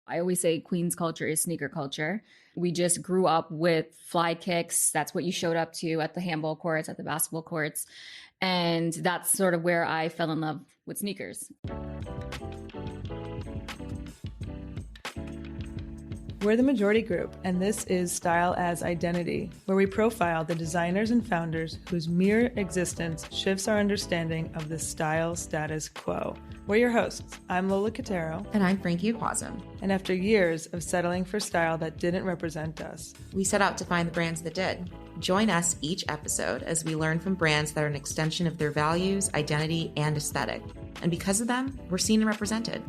I always say Queen's culture is sneaker culture. We just grew up with fly kicks. That's what you showed up to at the handball courts, at the basketball courts. And that's sort of where I fell in love with sneakers. We're the Majority Group, and this is Style as Identity, where we profile the designers and founders whose mere existence shifts our understanding of the style status quo. We're your hosts. I'm Lola Catero. And I'm Frankie Ikwuazom. And after years of settling for style that didn't represent us, we set out to find the brands that did. Join us each episode as we learn from brands that are an extension of their values, identity, and aesthetic. And because of them, we're seen and represented.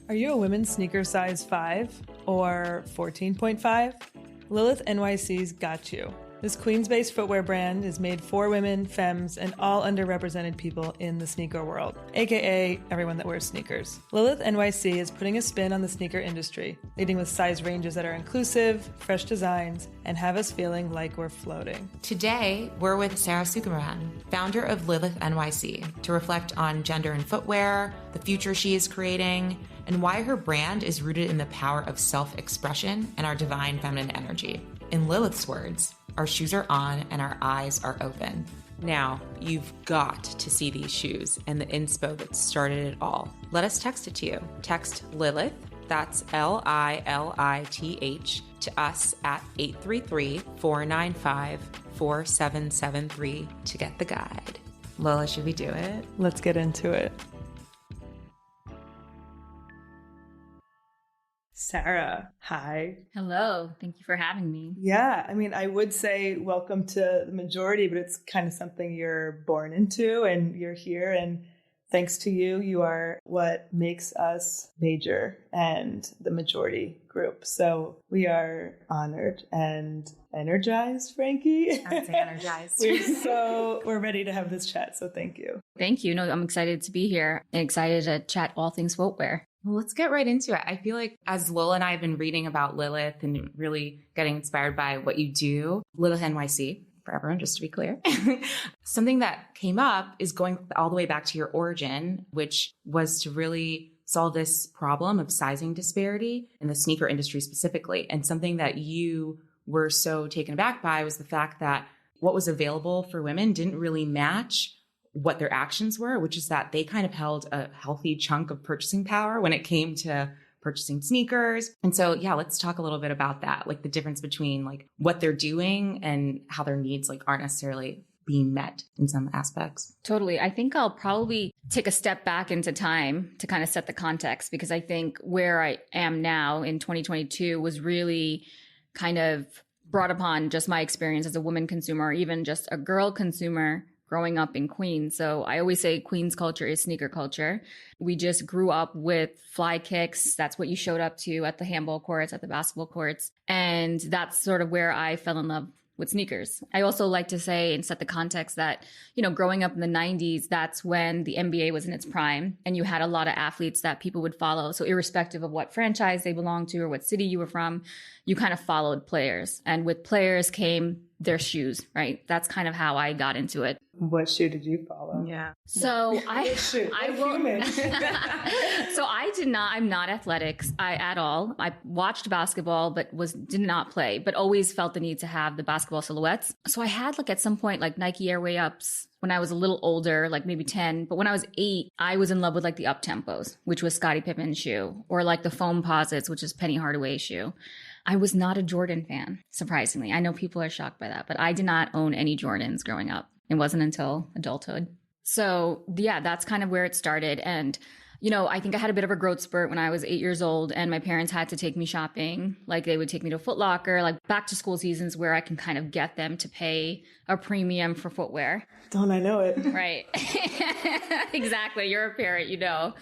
Are you a women's sneaker size 5 or 14.5? Lilith NYC's got you. This Queens-based footwear brand is made for women, femmes, and all underrepresented people in the sneaker world, aka everyone that wears sneakers. Lilith NYC is putting a spin on the sneaker industry, leading with size ranges that are inclusive, fresh designs, and have us feeling like we're floating. Today, we're with Sarah Sukumaran, founder of Lilith NYC, to reflect on gender in footwear, the future she is creating, and why her brand is rooted in the power of self-expression and our divine feminine energy. In Lilith's words, our shoes are on and our eyes are open. Now, you've got to see these shoes and the inspo that started it all. Let us text it to you. Text Lilith, that's Lilith, to us at 833-495-4773 to get the guide. Lola, should we do it? Let's get into it. Sarah, hi. Hello. Thank you for having me. Yeah, I mean, I would say welcome to the Majority, but it's kind of something you're born into and you're here. And thanks to you, you are what makes us major and the Majority Group. So we are honored and energized, Frankie. I would say energized. We're ready to have this chat. So thank you. Thank you. No, I'm excited to be here and excited to chat all things footwear. Well, let's get right into it. I feel like as Lola and I have been reading about Lilith and really getting inspired by what you do, Lilith NYC, for everyone, just to be clear, something that came up is going all the way back to your origin, which was to really solve this problem of sizing disparity in the sneaker industry specifically. And something that you were so taken aback by was the fact that what was available for women didn't really match what their actions were, which is that they kind of held a healthy chunk of purchasing power when it came to purchasing sneakers. And so, yeah, let's talk a little bit about that, like the difference between like what they're doing and how their needs like aren't necessarily being met in some aspects. Totally. I think I'll probably take a step back into time to kind of set the context, because I think where I am now in 2022 was really kind of brought upon just my experience as a woman consumer, or even just a girl consumer growing up in Queens. So I always say Queen's culture is sneaker culture. We just grew up with fly kicks. That's what you showed up to at the handball courts, at the basketball courts. And that's sort of where I fell in love with sneakers. I also like to say and set the context that, you know, growing up in the 90s, that's when the NBA was in its prime and you had a lot of athletes that people would follow. So irrespective of what franchise they belonged to or what city you were from, you kind of followed players. And with players came their shoes, right? That's kind of how I got into it. What shoe did you follow? Yeah. So I'm not athletic at all. I watched basketball, but did not play, but always felt the need to have the basketball silhouettes. So I had like at some point like Nike Airway Ups when I was a little older, like maybe 10. But when I was 8, I was in love with like the Up Tempos, which was Scottie Pippen's shoe, or like the Foam Posits, which is Penny Hardaway's shoe. I was not a Jordan fan, surprisingly. I know people are shocked by that, but I did not own any Jordans growing up. It wasn't until adulthood. So yeah, that's kind of where it started. And, you know, I think I had a bit of a growth spurt when I was 8 years old and my parents had to take me shopping. Like they would take me to Foot Locker, like back to school seasons where I can kind of get them to pay a premium for footwear. Don't I know it? Right. Exactly. You're a parent, you know.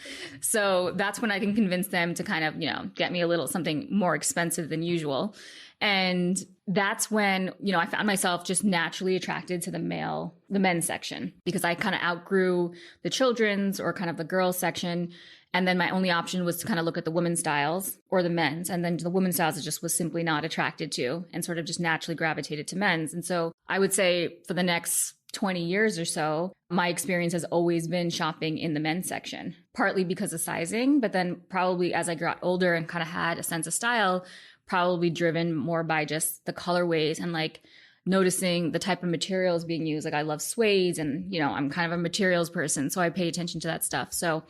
So that's when I can convince them to kind of, you know, get me a little something more expensive than usual. And that's when, you know, I found myself just naturally attracted to the men's section, because I kind of outgrew the children's or kind of the girls section. And then my only option was to kind of look at the women's styles or the men's. And then the women's styles I just was simply not attracted to and sort of just naturally gravitated to men's. And so I would say for the next 20 years or so, my experience has always been shopping in the men's section, partly because of sizing, but then probably as I got older and kind of had a sense of style, probably driven more by just the colorways and like noticing the type of materials being used. Like I love suedes and, I'm kind of a materials person, so I pay attention to that stuff. So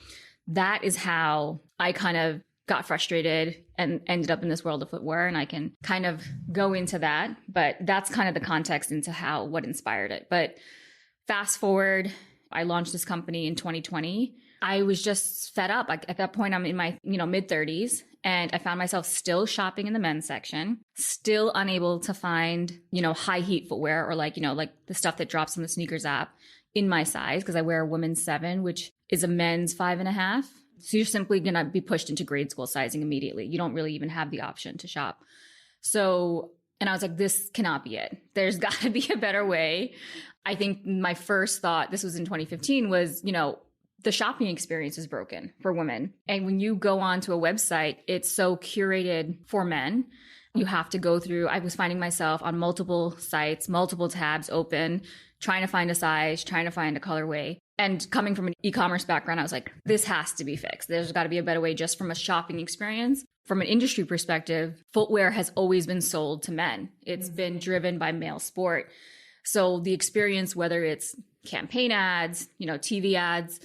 that is how I kind of got frustrated and ended up in this world of footwear. And I can kind of go into that, but that's kind of the context into what inspired it. But fast forward, I launched this company in 2020. I was just fed up. Like at that point, I'm in my, mid 30s, and I found myself still shopping in the men's section, still unable to find, high heat footwear or like the stuff that drops on the sneakers app in my size, because I wear a women's 7, which is a men's 5.5. So you're simply going to be pushed into grade school sizing immediately. You don't really even have the option to shop. So, and I was like, this cannot be it. There's got to be a better way. I think my first thought, this was in 2015, was, the shopping experience is broken for women. And when you go onto a website, it's so curated for men. You have to go through, I was finding myself on multiple sites, multiple tabs open, trying to find a size, trying to find a colorway. And coming from an e-commerce background, I was like, this has to be fixed. There's got to be a better way just from a shopping experience. From an industry perspective, footwear has always been sold to men. It's been driven by male sport. So the experience, whether it's campaign ads, TV ads,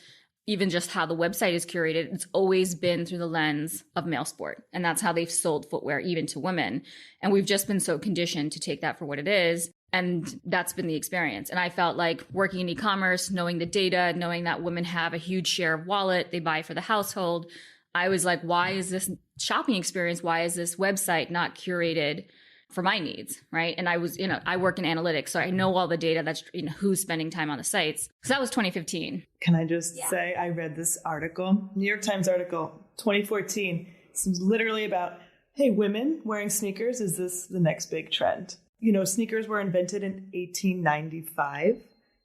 even just how the website is curated, it's always been through the lens of male sport. And that's how they've sold footwear even to women. And we've just been so conditioned to take that for what it is. And that's been the experience. And I felt like working in e-commerce, knowing the data, knowing that women have a huge share of wallet, they buy for the household. I was like, why is this shopping experience? Why is this website not curated for my needs? Right. And I was, I work in analytics, so I know all the data that's, who's spending time on the sites. So that was 2015. Can I just say, I read this article, New York Times article, 2014. It's literally about, hey, women wearing sneakers, is this the next big trend? Sneakers were invented in 1895,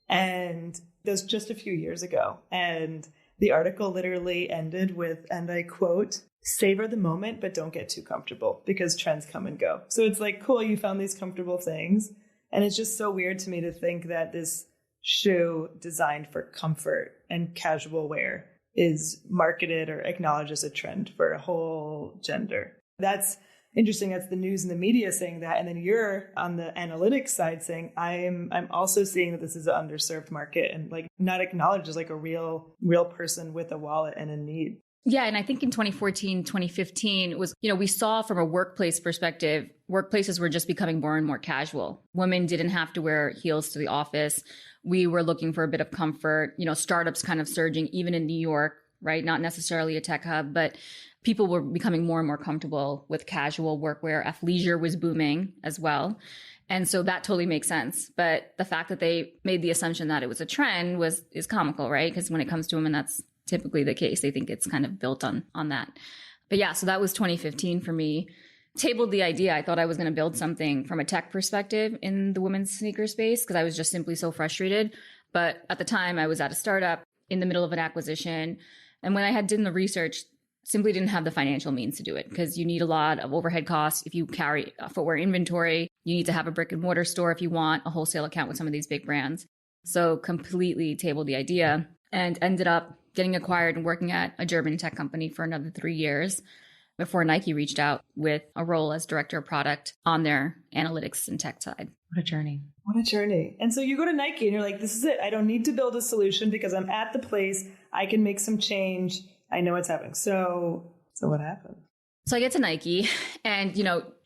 and that's just a few years ago. And the article literally ended with, and I quote, "Savor the moment, but don't get too comfortable because trends come and go." So it's like, cool, you found these comfortable things. And it's just so weird to me to think that this shoe designed for comfort and casual wear is marketed or acknowledged as a trend for a whole gender. That's interesting. That's the news and the media saying that. And then you're on the analytics side saying, I'm also seeing that this is an underserved market and like not acknowledged as like a real person with a wallet and a need. Yeah. And I think in 2014, 2015 was, we saw from a workplace perspective, workplaces were just becoming more and more casual. Women didn't have to wear heels to the office. We were looking for a bit of comfort, startups kind of surging, even in New York, right? Not necessarily a tech hub, but people were becoming more and more comfortable with casual workwear. Athleisure was booming as well. And so that totally makes sense. But the fact that they made the assumption that it was a trend is comical, right? Because when it comes to women, that's typically the case. They think it's kind of built on that. But yeah, so that was 2015 for me. Tabled the idea. I thought I was going to build something from a tech perspective in the women's sneaker space because I was just simply so frustrated. But at the time, I was at a startup in the middle of an acquisition. And when I had done the research, simply didn't have the financial means to do it because you need a lot of overhead costs. If you carry a footwear inventory, you need to have a brick and mortar store if you want a wholesale account with some of these big brands. So completely tabled the idea and ended up getting acquired and working at a German tech company for another 3 years before Nike reached out with a role as director of product on their analytics and tech side. What a journey. What a journey. And so you go to Nike and you're like, this is it. I don't need to build a solution because I'm at the place. I can make some change. I know what's happening. So what happened? So I get to Nike and,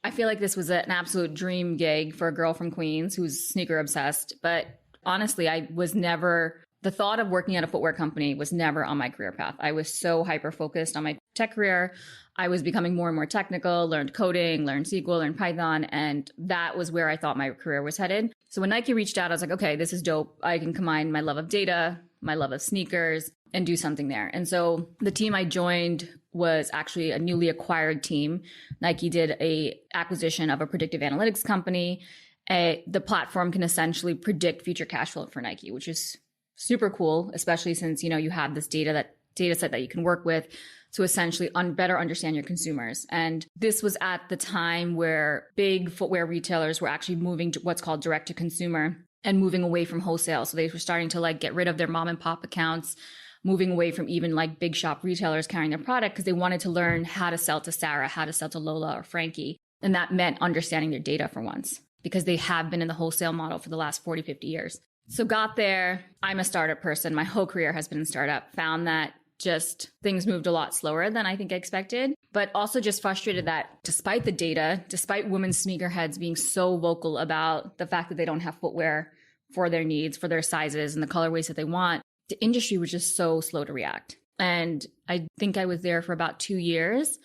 I feel like this was an absolute dream gig for a girl from Queens who's sneaker obsessed. But honestly, the thought of working at a footwear company was never on my career path. I was so hyper-focused on my tech career. I was becoming more and more technical, learned coding, learned SQL, learned Python. And that was where I thought my career was headed. So when Nike reached out, I was like, okay, this is dope. I can combine my love of data, my love of sneakers, and do something there. And so the team I joined was actually a newly acquired team. Nike did a acquisition of a predictive analytics company. The platform can essentially predict future cash flow for Nike, which is super cool, especially since, you have this data set that you can work with to essentially better understand your consumers. And this was at the time where big footwear retailers were actually moving to what's called direct to consumer. and moving away from wholesale. So they were starting to like get rid of their mom and pop accounts, moving away from even like big shop retailers carrying their product because they wanted to learn how to sell to Sarah, how to sell to Lola or Frankie. And that meant understanding their data for once because they have been in the wholesale model for the last 40, 50 years. So got there. I'm a startup person. My whole career has been in startup. Found that just things moved a lot slower than I think I expected, but also just frustrated that despite the data, despite women's sneakerheads being so vocal about the fact that they don't have footwear for their needs, for their sizes and the colorways that they want, the industry was just so slow to react. And I think I was there for about 2 years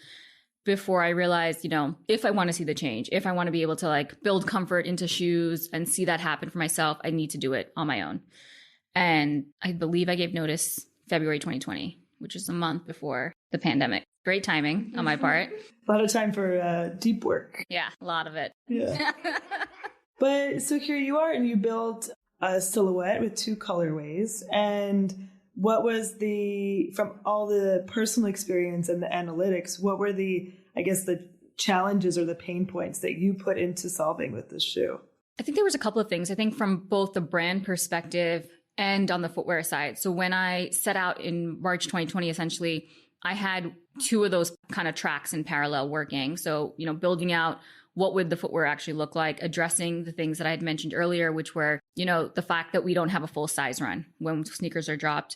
before I realized, you know, if I want to see the change, if I want to be able to like build comfort into shoes and see that happen for myself, I need to do it on my own. And I believe I gave notice February 2020, which is a month before the pandemic. Great timing on my part. A lot of time for deep work. Yeah, a lot of it. Yeah. But so here you are, and you built a silhouette with 2 colorways. And what was from all the personal experience and the analytics, what were the challenges or the pain points that you put into solving with this shoe? I think there was a couple of things. I think from both the brand perspective and on the footwear side. So when I set out in March 2020, essentially, I had 2 of those kind of tracks in parallel working. So, you know, building out what would the footwear actually look like, addressing the things that I had mentioned earlier, which were, you know, the fact that we don't have a full size run when sneakers are dropped.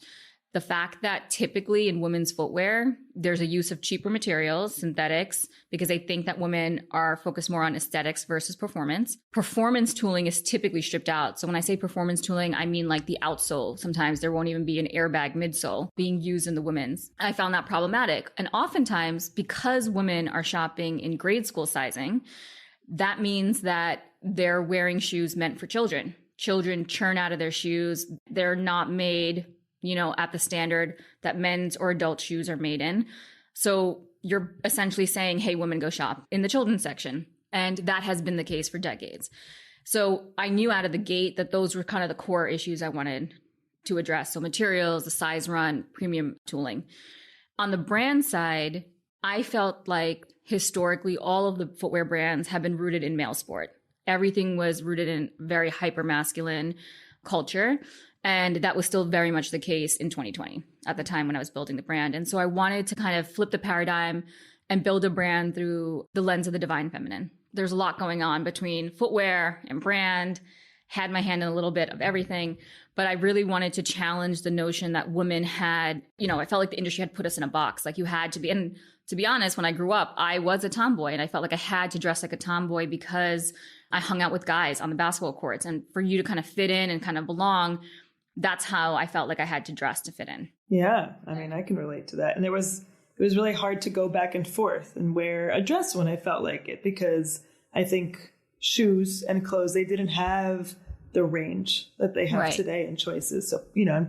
The fact that typically in women's footwear, there's a use of cheaper materials, synthetics, because I think that women are focused more on aesthetics versus performance. Performance tooling is typically stripped out. So when I say performance tooling, I mean like the outsole. Sometimes there won't even be an airbag midsole being used in the women's. I found that problematic. And oftentimes, because women are shopping in grade school sizing, that means that they're wearing shoes meant for children. Children churn out of their shoes. They're not made, you know, at the standard that men's or adult shoes are made in. So you're essentially saying, hey, women, go shop in the children's section. And that has been the case for decades. So I knew out of the gate that those were kind of the core issues I wanted to address. So materials, the size run, premium tooling. On the brand side, I felt like historically all of the footwear brands have been rooted in male sport. Everything was rooted in very hyper masculine culture. And that was still very much the case in 2020 at the time when I was building the brand. And so I wanted to kind of flip the paradigm and build a brand through the lens of the divine feminine. There's a lot going on between footwear and brand, had my hand in a little bit of everything, but I really wanted to challenge the notion that women had, you know, I felt like the industry had put us in a box, like you had to be. And to be honest, when I grew up, I was a tomboy and I felt like I had to dress like a tomboy because I hung out with guys on the basketball courts. And for you to kind of fit in and kind of belong, that's how I felt like I had to dress to fit in. Yeah, I mean, I can relate to that. And it was really hard to go back and forth and wear a dress when I felt like it, because I think shoes and clothes, they didn't have the range that they have today in choices. So, you know,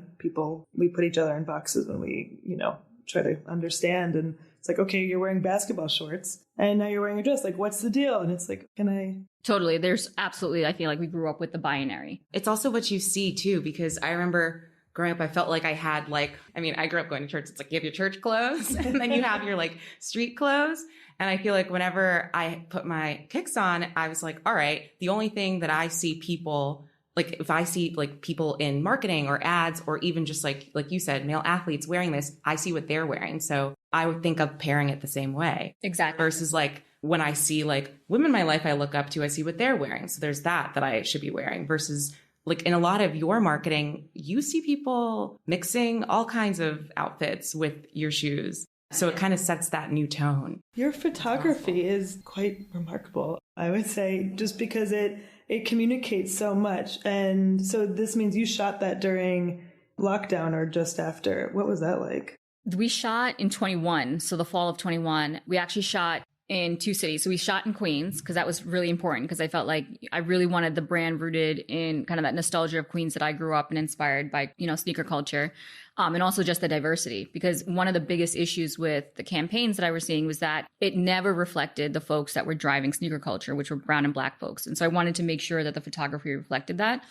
we put each other in boxes when we, you know, try to understand. And it's like, okay, you're wearing basketball shorts and now you're wearing a dress. Like, what's the deal? And it's like, can I? Totally. There's absolutely, I feel like we grew up with the binary. It's also what you see too, because I remember growing up, I felt like I had I grew up going to church. It's like you have your church clothes and then you have your like street clothes. And I feel like whenever I put my kicks on, I was like, all right, the only thing that I see people, like if I see like people in marketing or ads, or even just like you said, male athletes wearing this, I see what they're wearing. So I would think of pairing it the same way. Exactly. Versus like when I see like women in my life I look up to, I see what they're wearing. So there's that I should be wearing, versus like in a lot of your marketing, you see people mixing all kinds of outfits with your shoes. So it kind of sets that new tone. Your photography is quite remarkable, I would say, just because it communicates so much. And so this means you shot that during lockdown or just after. What was that like? We shot in 21. So the fall of 21, we actually shot in 2 cities. So we shot in Queens because that was really important, because I felt like I really wanted the brand rooted in kind of that nostalgia of Queens that I grew up and inspired by, you know, sneaker culture. And also just the diversity, because one of the biggest issues with the campaigns that I was seeing was that it never reflected the folks that were driving sneaker culture, which were brown and black folks. And so I wanted to make sure that the photography reflected that.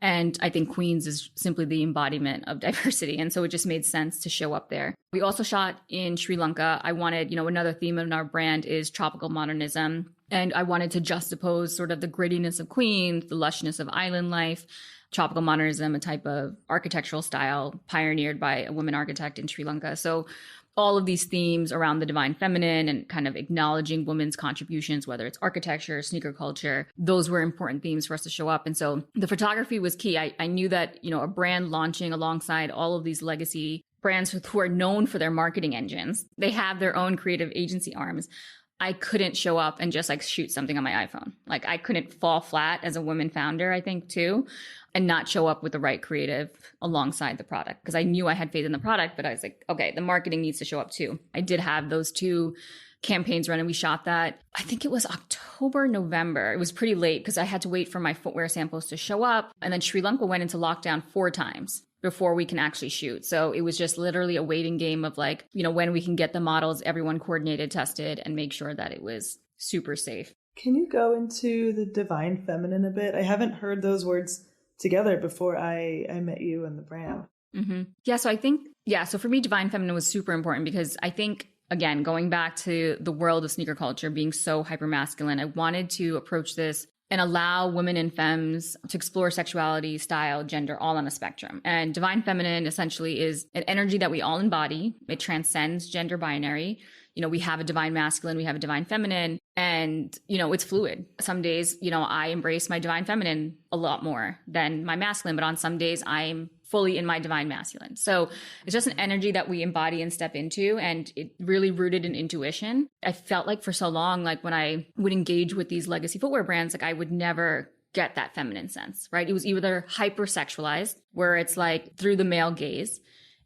And I think Queens is simply the embodiment of diversity. And so it just made sense to show up there. We also shot in Sri Lanka. I wanted, you know, another theme of our brand is tropical modernism. And I wanted to juxtapose sort of the grittiness of Queens, the lushness of island life, tropical modernism, a type of architectural style pioneered by a woman architect in Sri Lanka. So all of these themes around the divine feminine and kind of acknowledging women's contributions, whether it's architecture, sneaker culture, those were important themes for us to show up. And so the photography was key. I knew that, a brand launching alongside all of these legacy brands who are known for their marketing engines, they have their own creative agency arms. I couldn't show up and just like shoot something on my iPhone. Like I couldn't fall flat as a woman founder, I think too, and not show up with the right creative alongside the product. Because I knew I had faith in the product, but I was like, okay, the marketing needs to show up too. I did have those 2 campaigns run and we shot that. I think it was October, November. It was pretty late because I had to wait for my footwear samples to show up. And then Sri Lanka went into lockdown 4 times before we can actually shoot. So it was just literally a waiting game of like, when we can get the models, everyone coordinated, tested, and make sure that it was super safe. Can you go into the divine feminine a bit? I haven't heard those words together before I met you and the brand. Mm-hmm. Yeah. So for me, divine feminine was super important because I think, again, going back to the world of sneaker culture being so hypermasculine, I wanted to approach this and allow women and femmes to explore sexuality, style, gender, all on a spectrum. And divine feminine essentially is an energy that we all embody. It transcends gender binary. We have a divine masculine, we have a divine feminine, and, it's fluid. Some days, I embrace my divine feminine a lot more than my masculine, but on some days I'm fully in my divine masculine. So it's just an energy that we embody and step into, and it really rooted in intuition. I felt like for so long, like when I would engage with these legacy footwear brands, like I would never get that feminine sense, right? It was either hypersexualized, where it's like through the male gaze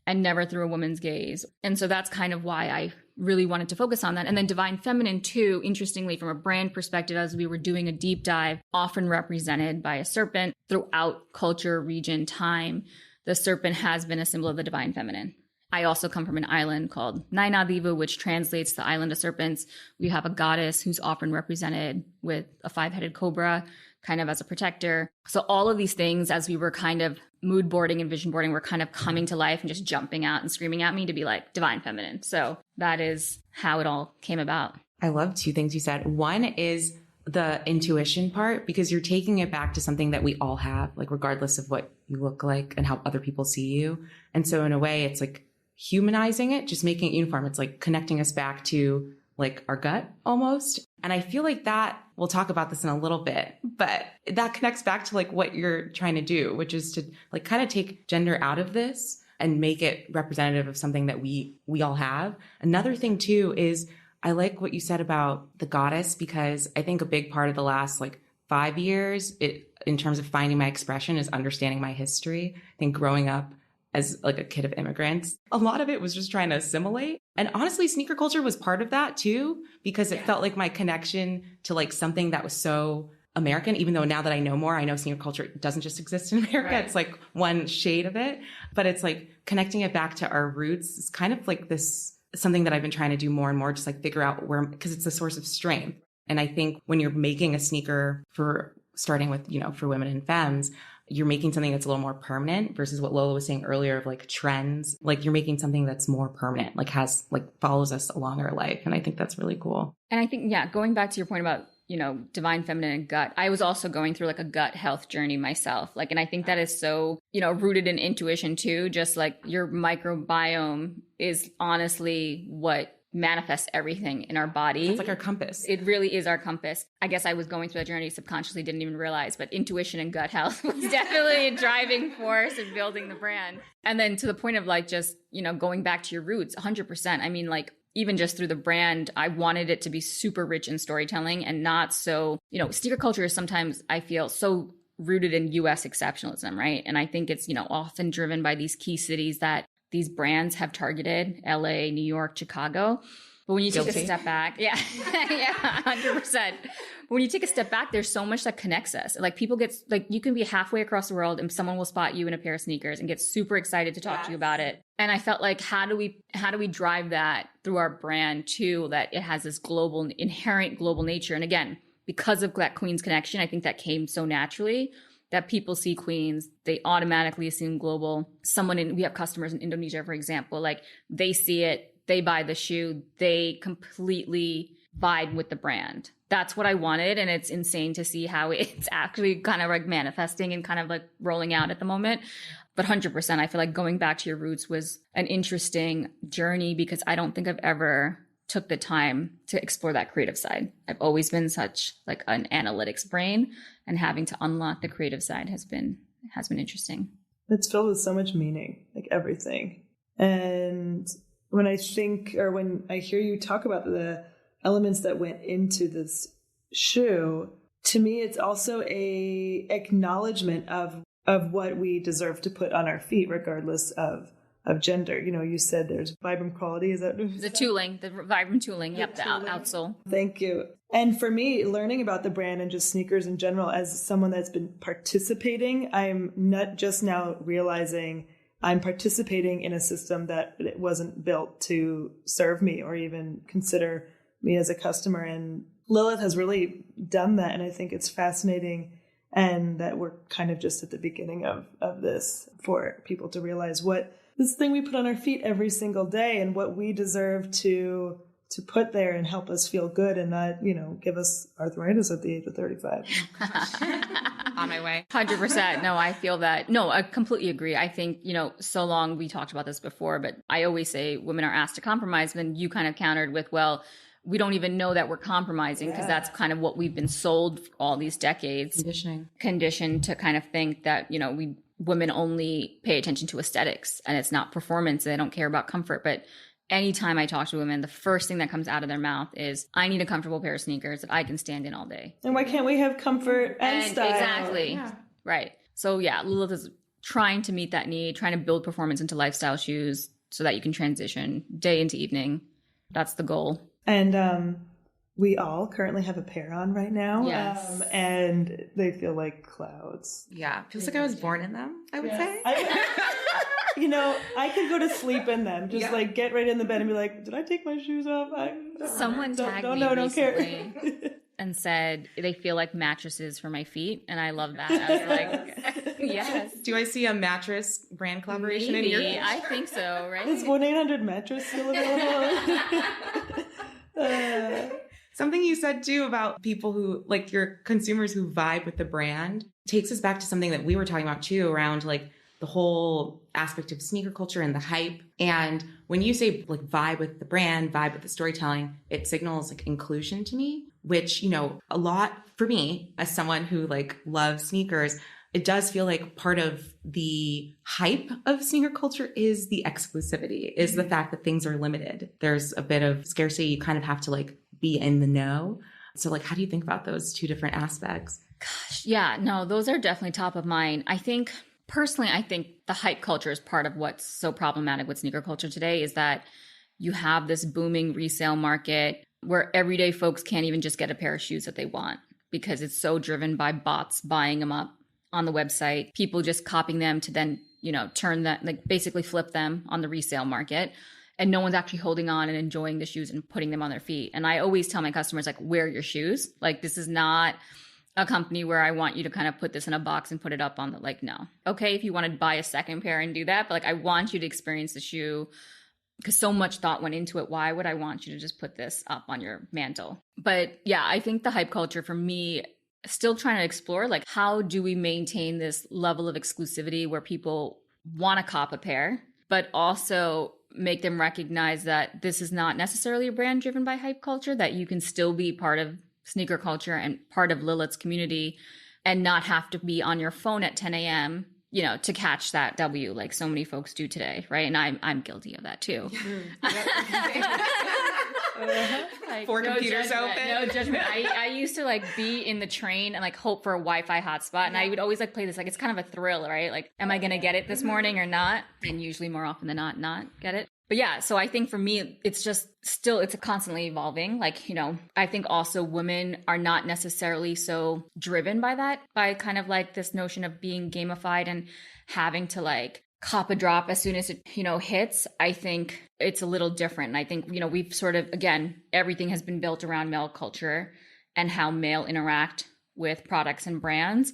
and never through a woman's gaze. And so that's kind of why I really wanted to focus on that. And then divine feminine too, interestingly, from a brand perspective, as we were doing a deep dive, often represented by a serpent throughout culture, region, time. The serpent has been a symbol of the divine feminine. I also come from an island called Nainadiva, which translates the island of serpents. We have a goddess who's often represented with a 5-headed cobra, kind of as a protector. So all of these things, as we were kind of mood boarding and vision boarding, were kind of coming to life and just jumping out and screaming at me to be like divine feminine. So that is how it all came about. I love 2 things you said. One is the intuition part, because you're taking it back to something that we all have, like regardless of what you look like and how other people see you. And so in a way, it's like humanizing it, just making it uniform. It's like connecting us back to like our gut almost. And I feel like that, we'll talk about this in a little bit, but that connects back to like what you're trying to do, which is to like kind of take gender out of this and make it representative of something that we all have. Another thing too is I like what you said about the goddess, because I think a big part of the last like 5 years, in terms of finding my expression, is understanding my history. I think growing up as like a kid of immigrants, a lot of it was just trying to assimilate. And honestly, sneaker culture was part of that too, because it felt like my connection to like something that was so American, even though now that I know more, I know sneaker culture doesn't just exist in America. Right. It's like one shade of it, but it's like connecting it back to our roots. It's kind of like this, something that I've been trying to do more and more, just like figure out where, because it's a source of strength. And I think when you're making a sneaker for starting with, for women and femmes, you're making something that's a little more permanent versus what Lola was saying earlier of like trends. Like you're making something that's more permanent, like has like follows us along our life. And I think that's really cool. And I think, going back to your point about, divine feminine and gut, I was also going through like a gut health journey myself. Like, and I think that is so, rooted in intuition too. Just like your microbiome is honestly what manifests everything in our body. It's like our compass. It really is our compass. I guess I was going through that journey subconsciously, didn't even realize, but intuition and gut health was definitely a driving force in building the brand. And then to the point of like just, going back to your roots, 100%. I mean, like even just through the brand, I wanted it to be super rich in storytelling and not so, sneaker culture is sometimes, I feel, so rooted in US exceptionalism, right? And I think it's, often driven by these key cities that these brands have targeted, LA, New York, Chicago. But when you take a step back, yeah, 100%. When you take a step back, there's so much that connects us. Like people get, like you can be halfway across the world and someone will spot you in a pair of sneakers and get super excited to talk to you about it. And I felt like, how do we drive that through our brand too, that it has this global, inherent global nature. And again, because of that Queens connection, I think that came so naturally that people see Queens, they automatically assume global. We have customers in Indonesia, for example, like they see it, they buy the shoe, they completely vibe with the brand. That's what I wanted. And it's insane to see how it's actually kind of like manifesting and kind of like rolling out at the moment. But 100%, I feel like going back to your roots was an interesting journey because I don't think I've ever took the time to explore that creative side. I've always been such like an analytics brain, and having to unlock the creative side has been interesting. It's filled with so much meaning, like everything. And when I hear you talk about the elements that went into this shoe, to me, it's also a acknowledgement of what we deserve to put on our feet, regardless of gender. You know, you said there's Vibram quality. Is that the tooling, the Vibram tooling? Yep, the outsole. Thank you. And for me, learning about the brand and just sneakers in general, as someone that's been participating, I'm not just now realizing I'm participating in a system that it wasn't built to serve me or even consider me as a customer. And Lilith has really done that. And I think it's fascinating, and that we're kind of just at the beginning of this, for people to realize what this thing we put on our feet every single day and what we deserve to put there and help us feel good and not, give us arthritis at the age of 35. On my way. 100%. No, I feel that. No, I completely agree. I think, so long, we talked about this before, but I always say women are asked to compromise. Then you kind of countered with, well, we don't even know that we're compromising, because that's kind of what we've been sold for all these decades. Conditioned to kind of think that, women only pay attention to aesthetics and it's not performance. They don't care about comfort. But anytime I talk to women, the first thing that comes out of their mouth is, I need a comfortable pair of sneakers that I can stand in all day. And why can't we have comfort and style? Exactly. Yeah. Right. So yeah, Lilith is trying to meet that need, trying to build performance into lifestyle shoes so that you can transition day into evening. That's the goal. And we all currently have a pair on right now. Yes. And they feel like clouds. Yeah. Feels like I was born in them, I would say. I could go to sleep in them. Just like get right in the bed and be like, did I take my shoes off? Someone tagged me recently and said they feel like mattresses for my feet. And I love that. I was like, yes. Do I see a mattress brand collaboration in your feet? I think so, right? Is 1-800-mattress still available? Something you said too about people who, like, your consumers who vibe with the brand, takes us back to something that we were talking about too, around like the whole aspect of sneaker culture and the hype. And when you say like vibe with the brand, vibe with the storytelling, it signals like inclusion to me, which, a lot for me as someone who like loves sneakers, it does feel like part of the hype of sneaker culture is the exclusivity, is the fact that things are limited. There's a bit of scarcity. You kind of have to like be in the know. So like, how do you think about those two different aspects? Gosh, yeah, no, those are definitely top of mind. I think personally, the hype culture is part of what's so problematic with sneaker culture today, is that you have this booming resale market where everyday folks can't even just get a pair of shoes that they want, because it's so driven by bots buying them up on the website, people just copying them to then, turn that, like basically flip them on the resale market. And no one's actually holding on and enjoying the shoes and putting them on their feet. And I always tell my customers, like, wear your shoes. Like, this is not a company where I want you to kind of put this in a box and put it up on the, like, no. Okay, if you want to buy a second pair and do that, but like, I want you to experience the shoe, because so much thought went into it. Why would I want you to just put this up on your mantle? But yeah, I think the hype culture for me, still trying to explore, like, how do we maintain this level of exclusivity where people want to cop a pair, but also make them recognize that this is not necessarily a brand driven by hype culture, that you can still be part of sneaker culture and part of Lilith's community and not have to be on your phone at 10 a.m., to catch that W like so many folks do today, right? And I'm guilty of that too. Like, Four computers open. No judgment. I used to like be in the train and like hope for a Wi-Fi hotspot, and I would always like play this, like, it's kind of a thrill, right? Like, am I gonna get it this morning or not? And usually more often than not get it. But yeah, so I think for me, it's just still, it's constantly evolving. Like, I think also women are not necessarily so driven by that, by kind of like this notion of being gamified and having to like cop a drop as soon as it, hits. I think it's a little different. And I think, we've sort of, again, everything has been built around male culture and how male interact with products and brands.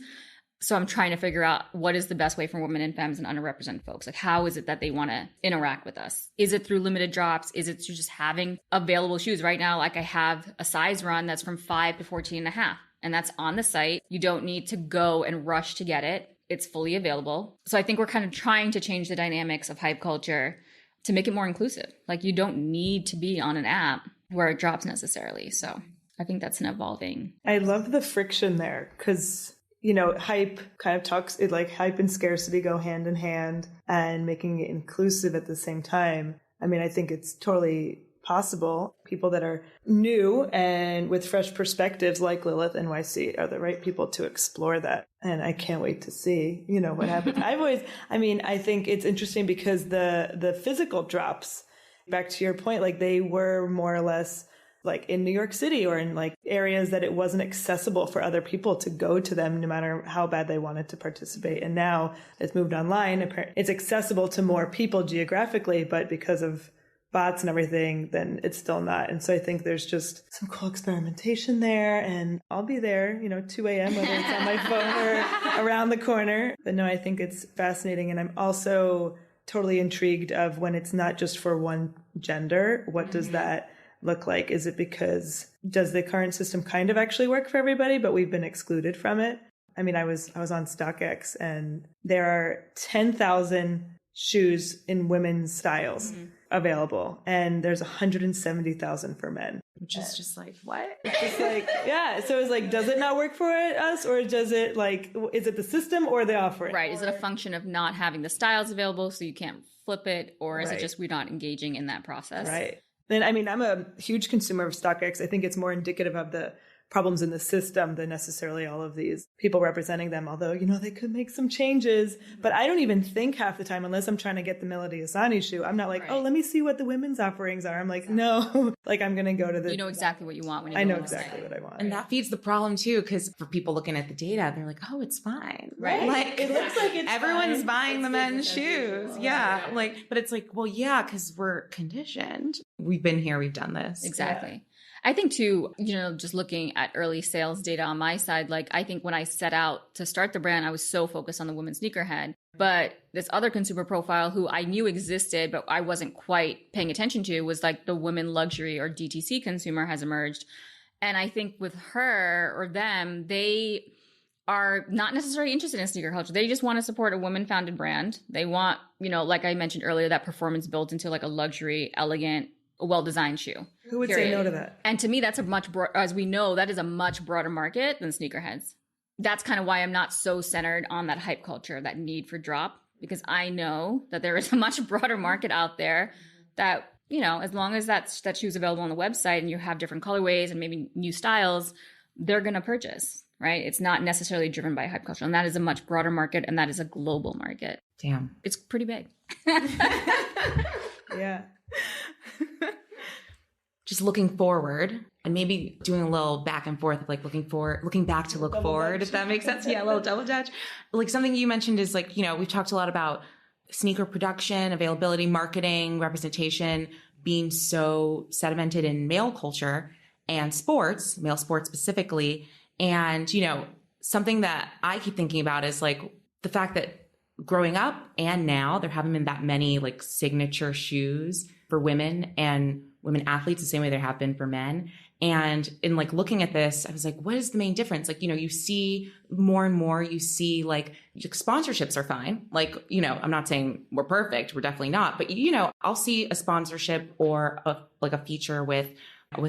So I'm trying to figure out what is the best way for women and femmes and underrepresented folks. Like, how is it that they want to interact with us? Is it through limited drops? Is it through just having available shoes? Right now, like I have a size run that's from 5 to 14 and a half, and that's on the site. You don't need to go and rush to get it. It's fully available. So I think we're kind of trying to change the dynamics of hype culture to make it more inclusive. Like, you don't need to be on an app where it drops necessarily. So I think that's an evolving. I love the friction there because, you know, hype kind of talks, it like hype and scarcity go hand in hand, and making it inclusive at the same time. I mean, I think it's totally possible. People that are new and with fresh perspectives like Lilith NYC are the right people to explore that. And I can't wait to see, you know, what happens. I think it's interesting because the physical drops, back to your point, like they were more or less like in New York City or in like areas that it wasn't accessible for other people to go to them no matter how bad they wanted to participate. And now it's moved online. It's accessible to more people geographically, but because of bots and everything, then it's still not. And so I think there's just some cool experimentation there, and I'll be there, 2 a.m., whether it's on my phone or around the corner. But no, I think it's fascinating. And I'm also totally intrigued of when it's not just for one gender, what does that look like? Is it because does the current system kind of actually work for everybody, but we've been excluded from it? I mean, I was on StockX, and there are 10,000 shoes in women's styles available, and there's 170,000 for men. Which is just like, what? It's just like, yeah. So it's like, does it not work for us, or does it is it the system or the offering? Right. Is it a function of not having the styles available so you can't flip it, or is it just we're not engaging in that process? Right. And I mean, I'm a huge consumer of StockX. I think it's more indicative of the problems in the system than necessarily all of these people representing them. Although, they could make some changes, but I don't even think half the time, unless I'm trying to get the Melody Asani shoe, I'm not like, oh, let me see what the women's offerings are. I'm like, no, like I'm going to go to the... You know exactly what you want when you I know exactly what I want. And that feeds the problem too, because for people looking at the data, they're like, oh, it's fine. Right. Like, it looks like it's everyone's fine. buying the men's shoes. Yeah. Like, but it's like, well, yeah, because we're conditioned. We've been here, we've done this. Exactly. Yeah. I think too, just looking at early sales data on my side, like I think when I set out to start the brand, I was so focused on the women's sneakerhead. But this other consumer profile who I knew existed, but I wasn't quite paying attention to, was like the women luxury or DTC consumer has emerged. And I think with her or them, they are not necessarily interested in sneaker culture. They just want to support a women-founded brand. They want, like I mentioned earlier, that performance built into like a luxury, elegant, well-designed shoe. Who would say no to that? And to me, that's a much as we know, that is a much broader market than sneakerheads. That's kind of why I'm not so centered on that hype culture, that need for drop, because I know that there is a much broader market out there that, as long as that shoe's available on the website and you have different colorways and maybe new styles, they're going to purchase, right? It's not necessarily driven by hype culture. And that is a much broader market, and that is a global market. Damn. It's pretty big. Yeah. Just looking forward and maybe doing a little back and forth of like looking back to look forward, if that makes sense. Yeah, a little double dutch. Like something you mentioned is like, we've talked a lot about sneaker production, availability, marketing, representation being so sedimented in male culture and sports, male sports specifically. And, something that I keep thinking about is like the fact that growing up and now there haven't been that many like signature shoes for women and women athletes the same way there have been for men. And in like looking at this, I was like, what is the main difference? Like, you see more and more, you see like sponsorships are fine. Like, I'm not saying we're perfect. We're definitely not. But, I'll see a sponsorship or a feature with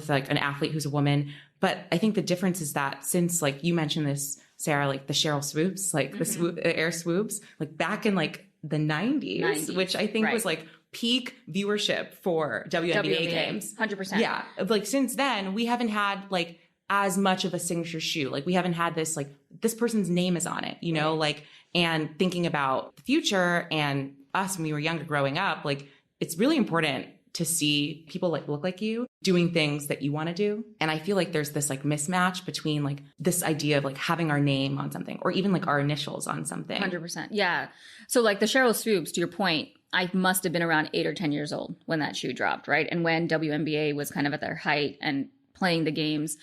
like an athlete who's a woman. But I think the difference is that since like you mentioned this, Sarah, like the Cheryl swoops, like the air swoops, like back in like the 90s, which I think was like peak viewership for WNBA games. 100%. Yeah. Like since then, we haven't had like as much of a signature shoe. Like we haven't had this, like this person's name is on it, like, and thinking about the future and us when we were younger growing up, like it's really important to see people like look like you doing things that you want to do. And I feel like there's this like mismatch between like this idea of like having our name on something or even like our initials on something. 100%. Yeah. So like the Cheryl swoops, to your point, I must have been around 8 or 10 years old when that shoe dropped, right? And when WNBA was kind of at their height and playing the games.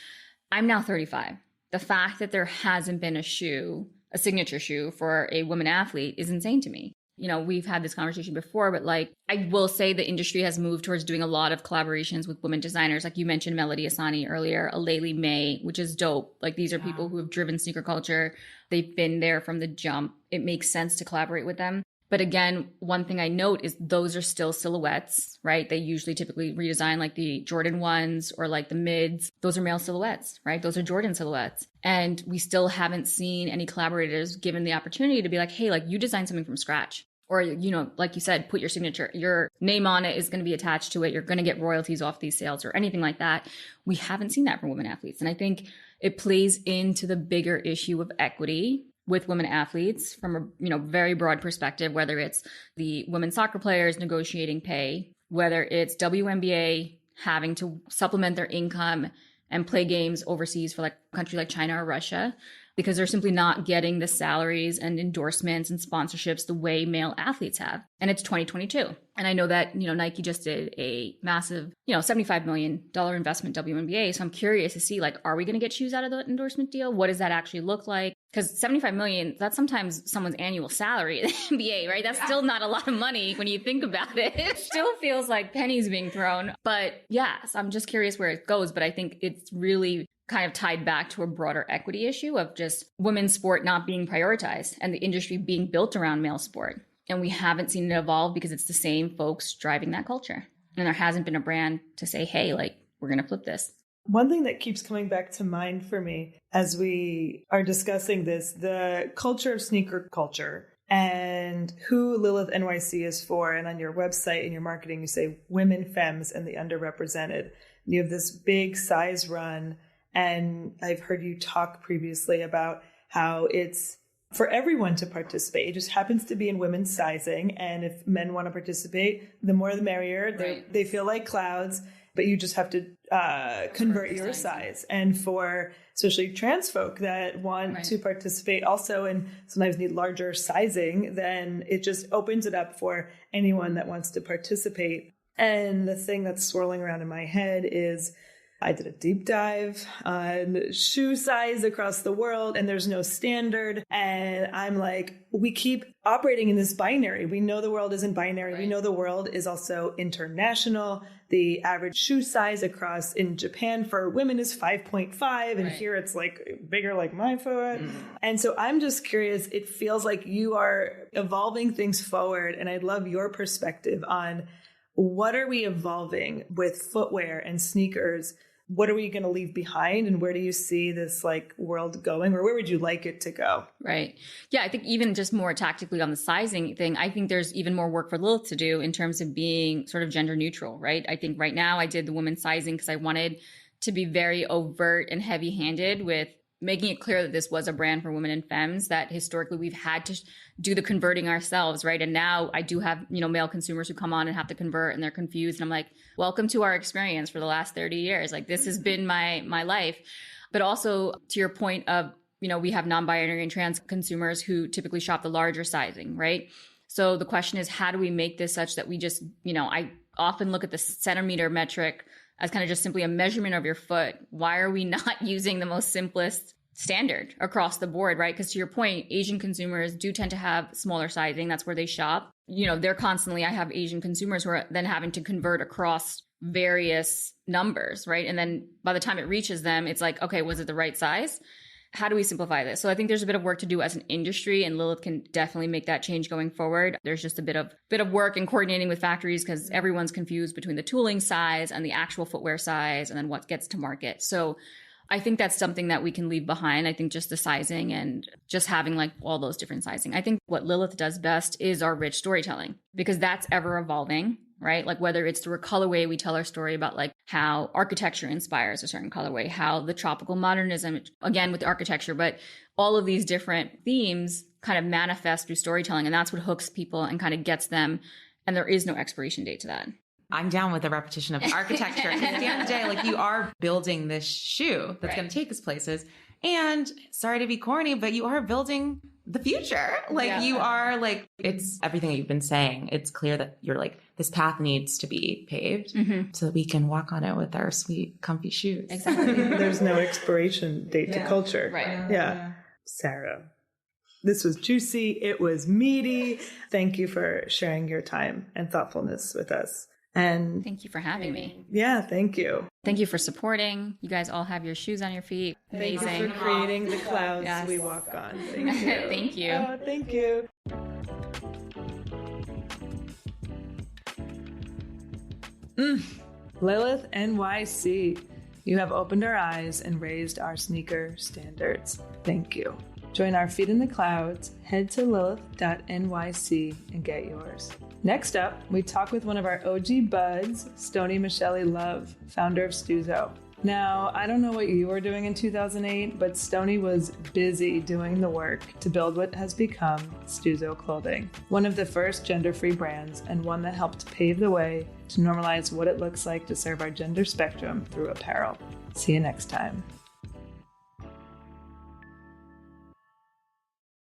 I'm now 35. The fact that there hasn't been a shoe a signature shoe for a woman athlete is insane to me. You know, we've had this conversation before, but like, I will say the industry has moved towards doing a lot of collaborations with women designers. Like you mentioned Melody Asani earlier, Aleli May, which is dope. Like these are people who have driven sneaker culture. They've been there from the jump. It makes sense to collaborate with them. But again, one thing I note is those are still silhouettes, right? They usually typically redesign like the Jordan 1s or like the mids. Those are male silhouettes, right? Those are Jordan silhouettes. And we still haven't seen any collaborators given the opportunity to be like, hey, like you design something from scratch. Or, you know, like you said, put your signature, your name on it is going to be attached to it. You're going to get royalties off these sales or anything like that. We haven't seen that from women athletes. And I think it plays into the bigger issue of equity with women athletes from a, you know, very broad perspective, whether it's the women soccer players negotiating pay, whether it's WNBA having to supplement their income and play games overseas for like a country like China or Russia, because they're simply not getting the salaries and endorsements and sponsorships the way male athletes have. And it's 2022. And I know that, you know, Nike just did a massive, you know, $75 million investment WNBA. So I'm curious to see, like, are we going to get shoes out of the endorsement deal? What does that actually look like? Because $75 million, that's sometimes someone's annual salary at the NBA, right? That's still not a lot of money when you think about it. It still feels like pennies being thrown. But yes, I'm just curious where it goes. But I think it's really kind of tied back to a broader equity issue of just women's sport not being prioritized and the industry being built around male sport. And we haven't seen it evolve because it's the same folks driving that culture. And there hasn't been a brand to say, hey, like, we're going to flip this. One thing that keeps coming back to mind for me as we are discussing this, the culture of sneaker culture and who Lilith NYC is for. And on your website and your marketing, you say women, femmes, and the underrepresented. And you have this big size run. And I've heard you talk previously about how it's for everyone to participate. It just happens to be in women's sizing. And if men want to participate, the more the merrier. Right. They feel like clouds, but you just have to convert your size. And for especially trans folk that want to participate also and sometimes need larger sizing, then it just opens it up for anyone that wants to participate. And the thing that's swirling around in my head is I did a deep dive on shoe size across the world, and there's no standard. And I'm like, we keep operating in this binary. We know the world isn't binary. Right. We know the world is also international. The average shoe size across in Japan for women is 5.5. And here it's like bigger like my foot. And so I'm just curious, it feels like you are evolving things forward. And I'd love your perspective on what are we evolving with footwear and sneakers? What are we going to leave behind? And where do you see this like world going, or where would you like it to go? Right. Yeah. I think even just more tactically on the sizing thing, I think there's even more work for Lilith to do in terms of being sort of gender neutral, right? I think right now I did the women's sizing because I wanted to be very overt and heavy handed with making it clear that this was a brand for women and femmes, that historically we've had to do the converting ourselves, right? And now I do have, you know, male consumers who come on and have to convert and they're confused. And I'm like, welcome to our experience for the last 30 years. Like this has been my life. But also to your point of, you know, we have non-binary and trans consumers who typically shop the larger sizing, right? So the question is, how do we make this such that we just, you know, I often look at the centimeter metric as kind of just simply a measurement of your foot. Why are we not using the most simplest standard across the board, right? Because to your point, Asian consumers do tend to have smaller sizing. That's where they shop. You know, they're constantly, I have Asian consumers who are then having to convert across various numbers, right? And then by the time it reaches them, it's like, okay, was it the right size? How do we simplify this? So I think there's a bit of work to do as an industry, and Lilith can definitely make that change going forward. There's just a bit of work in coordinating with factories because everyone's confused between the tooling size and the actual footwear size and then what gets to market. So I think that's something that we can leave behind. I think just the sizing and just having like all those different sizing. I think what Lilith does best is our rich storytelling because that's ever evolving, right? Like whether it's through a colorway, we tell our story about like how architecture inspires a certain colorway, how the tropical modernism, again with the architecture, but all of these different themes kind of manifest through storytelling. And that's what hooks people and kind of gets them. And there is no expiration date to that. I'm down with the repetition of architecture. Because at the end of the day, like you are building this shoe that's going to take us places. And sorry to be corny, but you are building the future. Like you are like, it's everything you've been saying. It's clear that you're like, this path needs to be paved so that we can walk on it with our sweet, comfy shoes. Exactly. There's no expiration date to culture. Right. Yeah. Sarah, This was juicy. It was meaty. Thank you for sharing your time and thoughtfulness with us. And thank you for having me. Yeah, thank you. Thank you for supporting. You guys all have your shoes on your feet. Amazing. Thank you for creating the clouds we walk on. Thank you. Thank you. Oh, thank you. Lilith NYC. You have opened our eyes and raised our sneaker standards. Thank you. Join our Feet in the Clouds, head to lilith.nyc and get yours. Next up, we talk with one of our OG buds, Stony Michelle Love, founder of Stuzo. Now, I don't know what you were doing in 2008, but Stony was busy doing the work to build what has become Stuzo Clothing, one of the first gender-free brands and one that helped pave the way to normalize what it looks like to serve our gender spectrum through apparel. See you next time.